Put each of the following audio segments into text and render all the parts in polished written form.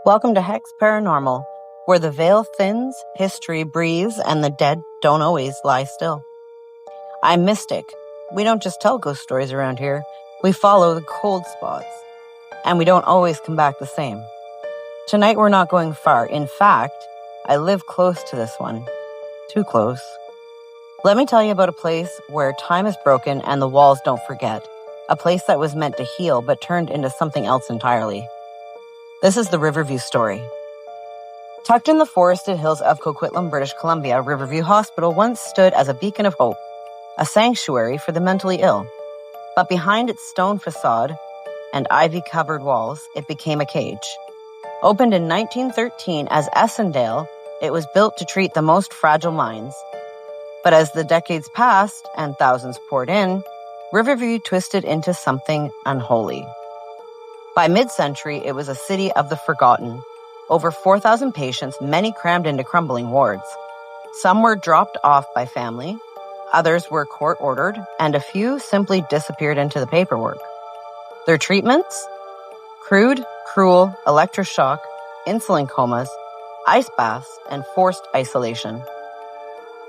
Welcome to Hexed Paranormal, where the veil thins, history breathes, and the dead don't always lie still. I'm Mystic. We don't just tell ghost stories around here, we follow the cold spots. And we don't always come back the same. Tonight we're not going far. In fact, I live close to this one. Too close. Let me tell you about a place where time is broken and the walls don't forget. A place that was meant to heal but turned into something else entirely. This is the Riverview story. Tucked in the forested hills of Coquitlam, British Columbia, Riverview Hospital once stood as a beacon of hope, a sanctuary for the mentally ill. But behind its stone facade and ivy-covered walls, it became a cage. Opened in 1913 as Essendale, it was built to treat the most fragile minds. But as the decades passed and thousands poured in, Riverview twisted into something unholy. By mid-century, it was a city of the forgotten. Over 4,000 patients, many crammed into crumbling wards. Some were dropped off by family, others were court-ordered, and a few simply disappeared into the paperwork. Their treatments? Crude, cruel, electroshock, insulin comas, ice baths, and forced isolation.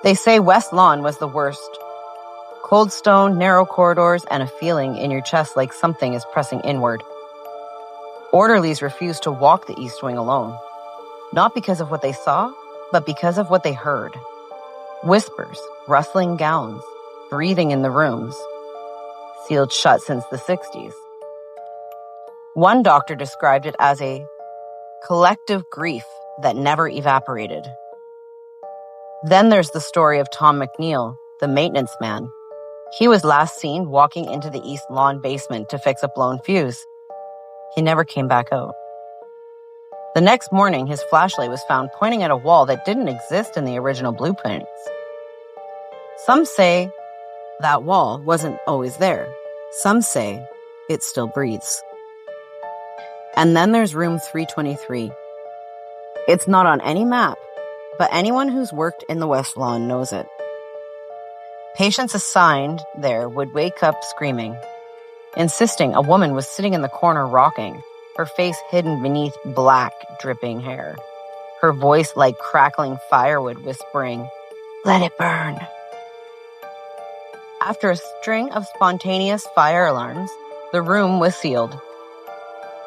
They say West Lawn was the worst. Cold stone, narrow corridors, and a feeling in your chest like something is pressing inward. Orderlies refused to walk the East Wing alone, not because of what they saw, but because of what they heard. Whispers, rustling gowns, breathing in the rooms, sealed shut since the 60s. One doctor described it as a collective grief that never evaporated. Then there's the story of Tom McNeil, the maintenance man. He was last seen walking into the East Lawn basement to fix a blown fuse. He never came back out. The next morning, his flashlight was found pointing at a wall that didn't exist in the original blueprints. Some say that wall wasn't always there. Some say it still breathes. And then there's room 323. It's not on any map, but anyone who's worked in the West Lawn knows it. Patients assigned there would wake up screaming, insisting a woman was sitting in the corner rocking, her face hidden beneath black, dripping hair, her voice like crackling firewood whispering, "Let it burn." After a string of spontaneous fire alarms, the room was sealed.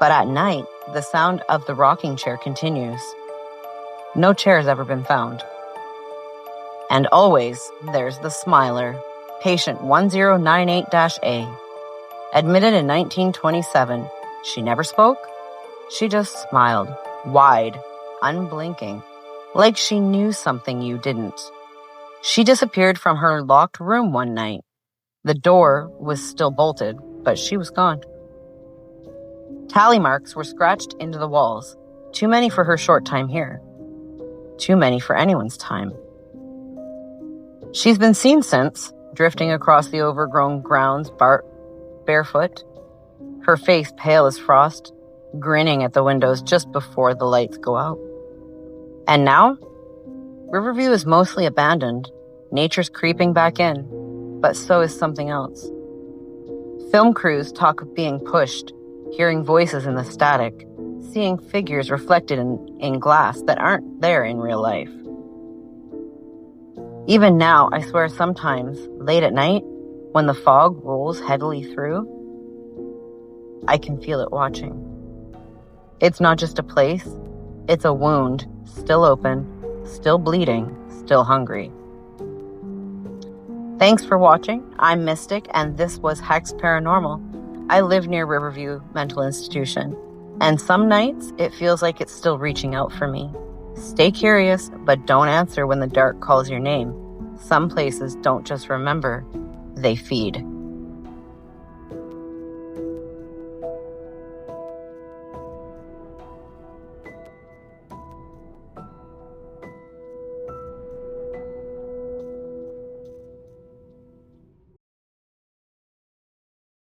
But at night, the sound of the rocking chair continues. No chair has ever been found. And always, there's the smiler, patient 1098-A. Admitted in 1927, she never spoke. She just smiled, wide, unblinking, like she knew something you didn't. She disappeared from her locked room one night. The door was still bolted, but she was gone. Tally marks were scratched into the walls, too many for her short time here. Too many for anyone's time. She's been seen since, drifting across the overgrown grounds, barefoot, her face pale as frost, grinning at the windows just before the lights go out. And now, Riverview is mostly abandoned. Nature's creeping back in, but so is something else. Film crews talk of being pushed, hearing voices in the static, seeing figures reflected in glass that aren't there in real life. Even now, I swear sometimes, late at night, when the fog rolls heavily through, I can feel it watching. It's not just a place, it's a wound, still open, still bleeding, still hungry. Thanks for watching. I'm Mystic, and this was Hexed Paranormal. I live near Riverview Mental Institution, and some nights it feels like it's still reaching out for me. Stay curious, but don't answer when the dark calls your name. Some places don't just remember, they feed.